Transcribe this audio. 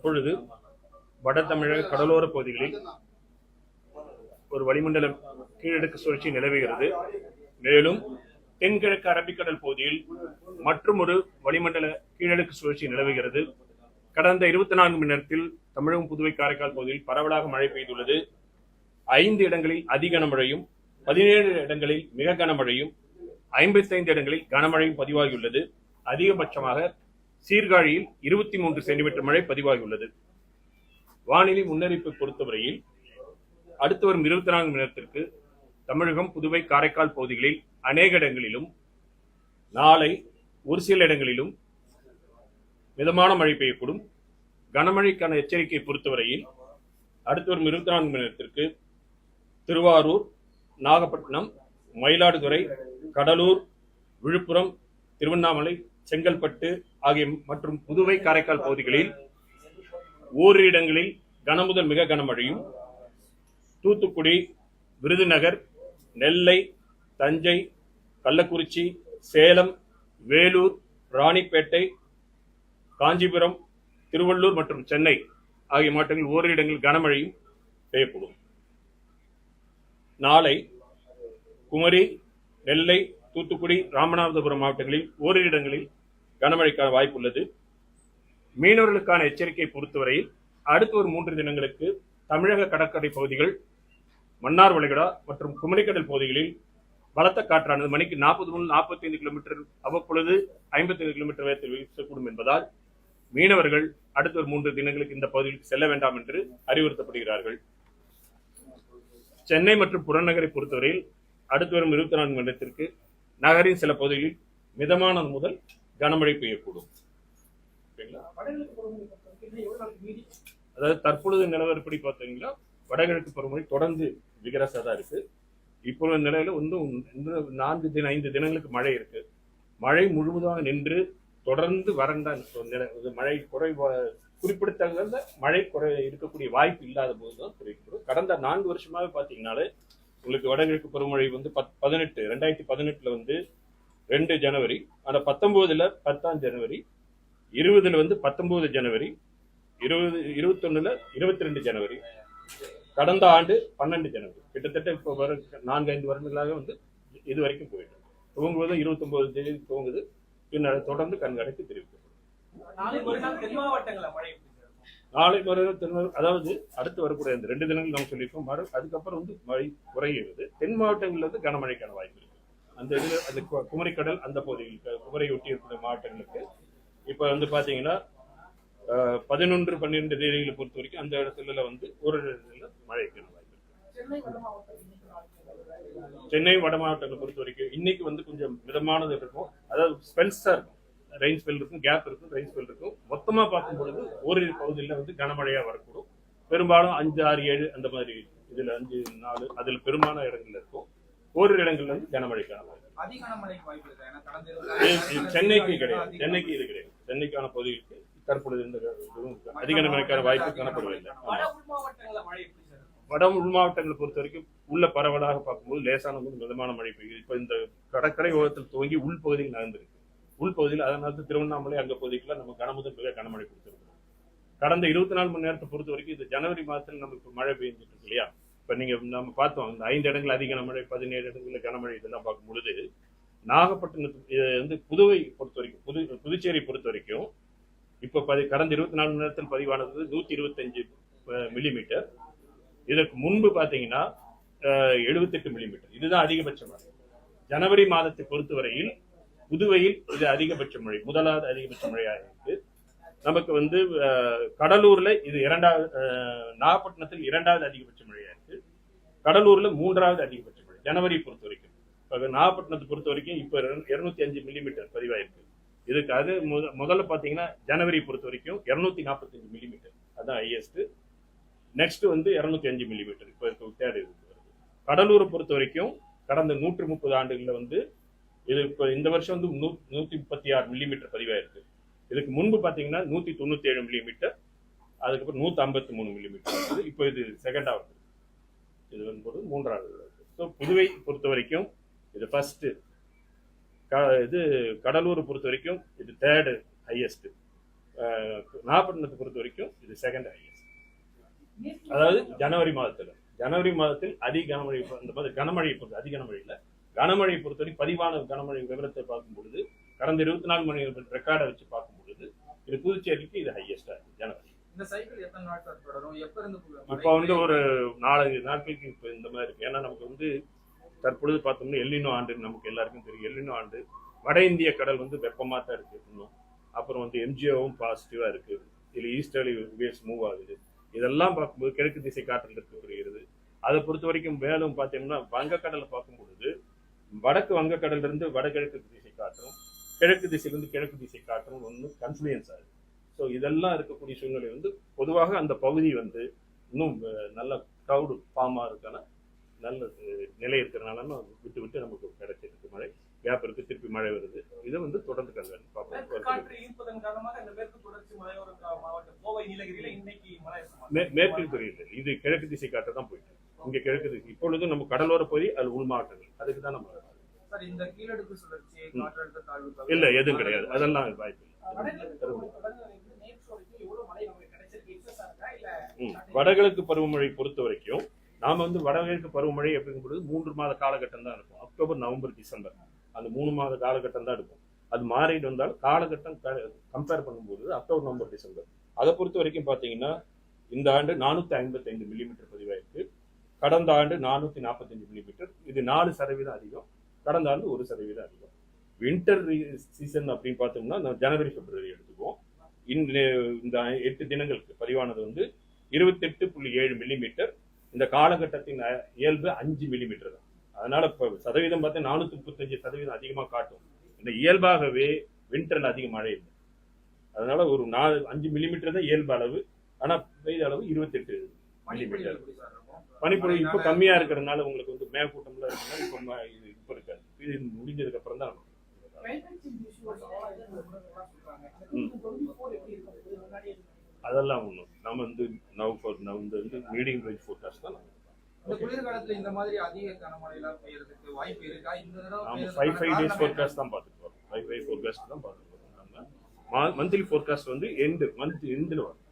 தற்பொழுது வட தமிழக கடலோர பகுதிகளில் ஒரு வளிமண்டல கீழடுக்கு சுழற்சி நிலவுகிறது. மேலும் தென்கிழக்கு அரபிக்கடல் பகுதியில் மற்றும் ஒரு வளிமண்டல கீழடுக்கு சுழற்சி நிலவுகிறது. கடந்த 24 மணி நேரத்தில் தமிழகம், புதுவை, காரைக்கால் பகுதியில் பரவலாக மழை பெய்துள்ளது. 5 இடங்களில் அதி கனமழையும், 17 இடங்களில் மிக கனமழையும், 55 இடங்களில் கனமழையும் பதிவாகியுள்ளது. அதிகபட்சமாக சீர்காழியில் 23 சென்டிமீட்டர் மழை பதிவாகியுள்ளது. வானிலை முன்னறிவிப்பை பொறுத்தவரையில் அடுத்து வரும் 24 மணி நேரத்திற்கு தமிழகம், புதுவை, காரைக்கால் பகுதிகளில் அநேக இடங்களிலும், நாளை ஒரு சில இடங்களிலும் மிதமான மழை பெய்யக்கூடும். கனமழைக்கான எச்சரிக்கையை பொறுத்தவரையில் அடுத்து வரும் 24 மணி நேரத்திற்கு திருவாரூர், நாகப்பட்டினம், மயிலாடுதுறை, கடலூர், விழுப்புரம், திருவண்ணாமலை, செங்கல்பட்டு ஆகிய மற்றும் புதுவை, காரைக்கால் பகுதிகளில் ஓரிரு இடங்களில் கனமுதல் மிக கனமழையும், தூத்துக்குடி, விருதுநகர், நெல்லை, தஞ்சை, கள்ளக்குறிச்சி, சேலம், வேலூர், ராணிப்பேட்டை, காஞ்சிபுரம், திருவள்ளூர் மற்றும் சென்னை ஆகிய மாவட்டங்களில் ஓரிரு இடங்களில் கனமழையும் பெய்யக்கூடும். நாளை குமரி, நெல்லை, தூத்துக்குடி, ராமநாதபுரம் மாவட்டங்களில் ஓரிரு இடங்களில் கனமழைக்கான வாய்ப்பு உள்ளது. மீனவர்களுக்கான எச்சரிக்கை பொறுத்தவரையில் அடுத்து ஒரு 3 தினங்களுக்கு தமிழக கடற்கரை பகுதிகள், மன்னார் வளைகுடா மற்றும் குமரிக்கடல் பகுதிகளில் பலத்த காற்றானது மணிக்கு 40 முதல் 45 கிலோமீட்டர், அவ்வப்பொழுது 55 கிலோமீட்டர் வேகத்தில் வீசக்கூடும் என்பதால் மீனவர்கள் அடுத்த ஒரு 3 தினங்களுக்கு இந்த பகுதிகளுக்கு செல்ல வேண்டாம் என்று அறிவுறுத்தப்படுகிறார்கள். சென்னை மற்றும் புறநகரை பொறுத்தவரையில் அடுத்து வரும் 24 மணி நேரத்திற்கு நகரின் சில பகுதிகளில் மிதமான முதல் கனமழை பெய்யக்கூடும். அதாவது தற்பொழுது நிலவரப்படி பார்த்தீங்கன்னா வடகிழக்கு பருவமழை தொடர்ந்து விகரசா தான் இருக்கு. இப்போ நிலையில வந்து 5 தினங்களுக்கு மழை இருக்கு. மழை முழுவதாக நின்று தொடர்ந்து வறண்ட மழை குறிப்பிடத்தகுந்த மழை குறை இருக்கக்கூடிய வாய்ப்பு இல்லாத போதுதான் குறைக்கப்படும். கடந்த 4 வருஷமாக பார்த்தீங்கன்னாலே உங்களுக்கு வடகிழக்கு பருவமழை வந்து 2018 வந்து 2 ஜனவரி, ஆனா 19 10 ஜனவரி, 20 வந்து 19 ஜனவரி, 21 22 ஜனவரி, கடந்த ஆண்டு 12 ஜனவரி. கிட்டத்தட்ட இப்போ 4-5 வருடங்களாக வந்து இது வரைக்கும் போயிட்டு துவங்குவது 29 தேதி துவங்குது. பின்னர் தொடர்ந்து கண்காணித்து தெரிவிக்கப்படும். நாளை மறுநாள் அதாவது அடுத்து வரக்கூடிய அந்த 2 தினங்கள் நம்ம சொல்லியிருக்கோம். அதுக்கப்புறம் வந்து மழை குறைகிறது. தென் மாவட்டங்களில் வந்து கனமழைக்கான வாய்ப்பு இருக்கு. அந்த இதுல அந்த குமரிக்கடல் அந்த பகுதிகளுக்கு, குமரை ஒட்டி இருக்கிற மாவட்டங்களுக்கு இப்ப வந்து பாத்தீங்கன்னா 11-12 தேதிகளை பொறுத்த வரைக்கும் அந்த இடத்துல வந்து ஒரு மழைக்கான வாய்ப்பு இருக்கு. சென்னை வட மாவட்டங்களை பொறுத்த வரைக்கும் இன்னைக்கு வந்து கொஞ்சம் மிதமானது இருக்கும். அதாவது ஸ்பெல்ஸா இருக்கும், ரெயின் ஸ்பெல் இருக்கும், கேப் இருக்கும், ரெயின் ஸ்பெல் இருக்கும். மொத்தமா பார்க்கும் பொழுது ஓரிரு பகுதியில் வந்து கனமழையா வரக்கூடும். பெரும்பாலும் 5, 6, 7 அந்த மாதிரி இதுல 5, 4 அதுல பெரும்பாலான இடங்கள்ல இருக்கும். ஓரிரு இடங்கள்ல வந்து கனமழைக்கான வாய்ப்பு. சென்னைக்கு கிடையாது, சென்னைக்கு இது கிடையாது. சென்னைக்கான பகுதிகளுக்கு தற்பொழுது இந்த அதிக கனமழைக்கான வாய்ப்பு காணப்படவில்லை. வட உள் மாவட்டங்களை பொறுத்த வரைக்கும் உள்ள பரவலாக பார்க்கும்போது லேசான மிதமான மழை பெய்யுது. இப்ப இந்த கடற்கரை ஓரத்தில் துவங்கி உள்பகுதியில் நகர்ந்திருக்கு. உள்பகுதியில் அதனால திருவண்ணாமலை அங்க பகுதிக்குள்ள நம்ம கனமுதல் மிக கனமழை கொடுத்திருக்கோம். கடந்த 24 மணி நேரத்தை பொறுத்த வரைக்கும் இந்த ஜனவரி மாதத்தில் நமக்கு மழை பெய்ஞ்சிட்டு இருக்கு இல்லையா? இப்ப நீங்க நம்ம பார்த்தோம் இந்த 5 இடங்கள் அதிக கனமழை, 17 இடங்கள்ல கனமழை, இதெல்லாம் பார்க்கும் பொழுது நாகப்பட்டினத்துக்கு வந்து புதுவை பொறுத்த வரைக்கும், புதுச்சேரி பொறுத்த வரைக்கும் இப்ப கடந்த 24 மணி நேரத்தில் பதிவானது 125 மில்லிமீட்டர். இதற்கு முன்பு பாத்தீங்கன்னா 78 மில்லிமீட்டர். இதுதான் அதிகபட்சமாக. ஜனவரி மாதத்தை பொறுத்தவரையில் புதுவையில் இது அதிகபட்ச மழை, முதலாவது அதிகபட்ச மழையாக இருக்கு. நமக்கு வந்து கடலூர்ல இது 2வது, நாகப்பட்டினத்தில் 2வது அதிகபட்ச மழையா இருக்கு. கடலூர்ல 3வது அதிகபட்ச மழை ஜனவரி பொறுத்த வரைக்கும். இப்ப நாகப்பட்டினத்தை பொறுத்த வரைக்கும் இப்ப 205 மில்லிமீட்டர் பதிவாயிருக்கு. இதுக்கு அது முதல்ல பாத்தீங்கன்னா ஜனவரி பொறுத்த வரைக்கும் 245 மில்லிமீட்டர், அதான் ஹையஸ்ட். நெக்ஸ்ட் வந்து 205 மில்லிமீட்டர் இப்ப தேர்ட் இருக்கு. கடலூரை பொறுத்த வரைக்கும் கடந்த 130 ஆண்டுகள்ல வந்து இது இப்ப இந்த வருஷம் வந்து 136 மில்லிமீட்டர் பதிவாயிருக்கு. இதுக்கு முன்பு பாத்தீங்கன்னா 197 மில்லிமீட்டர், அதுக்கப்புறம் 153 மில்லிமீட்டர். இப்போ இது செகண்டாவது, இது வந்து 3வது. ஸோ புதுவை பொறுத்த வரைக்கும் இது ஃபர்ஸ்ட், இது கடலூரை பொறுத்த வரைக்கும் இது தேர்டு ஹையஸ்ட். நாகப்பட்டினத்தை பொறுத்த வரைக்கும் இது செகண்ட் ஹையஸ்ட். அதாவது ஜனவரி மாதத்தில் அதிக கனமழை, இந்த மாதிரி கனமழையை பொறுத்து அதிக கனமழை இல்லை, கனமழையை பொறுத்தவரை பதிவான கனமழை விவரத்தை பார்க்கும் பொழுது கடந்த 24 மணி நேரம் ரெக்கார்டை வச்சு பார்க்கும் பொழுது இது புதுச்சேரிக்கு இது ஹையஸ்டா இருக்கு. ஜனவரி இந்த சைக்கிள் எத்தனை நாட்கள் தொடரும்? எப்ப இருந்து இப்போ வந்து ஒரு 4-5 நாட்களுக்கு இப்போ இந்த மாதிரி இருக்கு. ஏன்னா நமக்கு வந்து தற்பொழுது பார்த்தோம்னா எல்லினோ ஆண்டு நமக்கு எல்லாருக்கும் தெரியும். எல்லினோ ஆண்டு வட இந்திய கடல் வந்து வெப்பமாக தான் இருக்கு இன்னும். அப்புறம் வந்து எம்ஜிஓவும் பாசிட்டிவா இருக்கு. இதில் ஈஸ்டர்லி வேவ்ஸ் மூவ் ஆகுது. இதெல்லாம் பார்க்கும்போது கிழக்கு திசை காற்றில் இருக்கப்படுகிறது. அதை பொறுத்த வரைக்கும் மேலும் பார்த்தீங்கன்னா வங்கக்கடலை பார்க்கும் பொழுது வடக்கு வங்கக்கடல்ல இருந்து வடகிழக்கு திசை காற்றும், கிழக்கு திசையிலிருந்து கிழக்கு திசை காற்றும் ஒன்று கன்ஃப்ளூயன்ஸ் ஆகுது. ஸோ இதெல்லாம் இருக்கக்கூடிய சூழ்நிலை வந்து பொதுவாக அந்த பகுதி வந்து இன்னும் நல்ல க்ளவுடு ஃபார்ம் ஆகிறதுக்கான நல்ல நிலை இருக்கிறனால விட்டு விட்டு நமக்கு கிடைச்சிருக்கு. மழை கேப் இருக்கு, திருப்பி மழை வருது. இதை வந்து தொடர்ந்து கல்வி மேற்கு துறையில் இது கிழக்கு திசை காற்று தான் போயிட்டு இங்க கிழக்கு திசை. இப்பொழுது நம்ம கடலோர பகுதி அது உள் மாவட்டங்கள், அதுக்கு தான் நம்ம இல்ல எதுவும் கிடையாது. அதெல்லாம் வாய்ப்பு வடகிழக்கு பருவமழை பொறுத்த வரைக்கும் நாம வந்து வடகிழக்கு பருவமழை அப்படிங்கும்போது 3 மாத காலகட்டம் தான் இருக்கும். அக்டோபர், நவம்பர், டிசம்பர் அந்த 3 மாத காலகட்டம் தான் இருக்கும். அது மாறிட்டு வந்தாலும் காலகட்டம் கம்பேர் பண்ணும்போது அக்டோபர், நவம்பர், டிசம்பர் அதை பொறுத்த வரைக்கும் பாத்தீங்கன்னா இந்த ஆண்டு 455 மில்லிமீட்டர் பதிவாயிருக்கு. கடந்த ஆண்டு 445 மில்லிமீட்டர். இது 4% அதிகம். கடந்த ஆண்டு 1% அதிகம். வின்டர் சீசன் அப்படின்னு பார்த்தோம்னா ஜனவரி, பிப்ரவரி எடுத்துக்குவோம். இந்த 8 தினங்களுக்கு பதிவானது வந்து 28.7 மில்லிமீட்டர். இந்த காலகட்டத்தின் இயல்பு 5 மில்லிமீட்டர் தான். அதனால இப்போ சதவீதம் பார்த்தா 435% அதிகமாக காட்டும். இந்த இயல்பாகவே வின்டர்ல அதிக மழை இல்லை. அதனால ஒரு 5 மில்லிமீட்டர் தான் இயல்பு அளவு. ஆனா பெய்த அளவு 28 மில்லிமீட்டர். பனிப்பொழிவு இப்போ கம்மியா இருக்கிறதுனால உங்களுக்கு வந்து மேகக்கூட்டம்லாம் இருக்கிறதுனால இப்போ இருக்காது. இது முடிஞ்சதுக்கு அப்புறம் தான் அதெல்லாம் ஒண்ணும். நம்ம வந்து மீடியம் ரேஞ்ச் ஃபோர்காஸ்ட் தான். இந்த குளிர்காலத்துல இந்த மாதிரி அதிக கனமழை எல்லாம் பெய்யறதுக்கு வாய்ப்பு இருக்கா? இந்த தடவை நாம 5 டேஸ் ஃபோர்காஸ்ட் தான் பார்த்துட்டு வரோம். 5 ஃபோர்காஸ்ட் தான் பார்த்துட்டு வரோம். நம்ம மந்த்லி ஃபோர்காஸ்ட் வந்து மந்த் எண்ட்ல வரும்.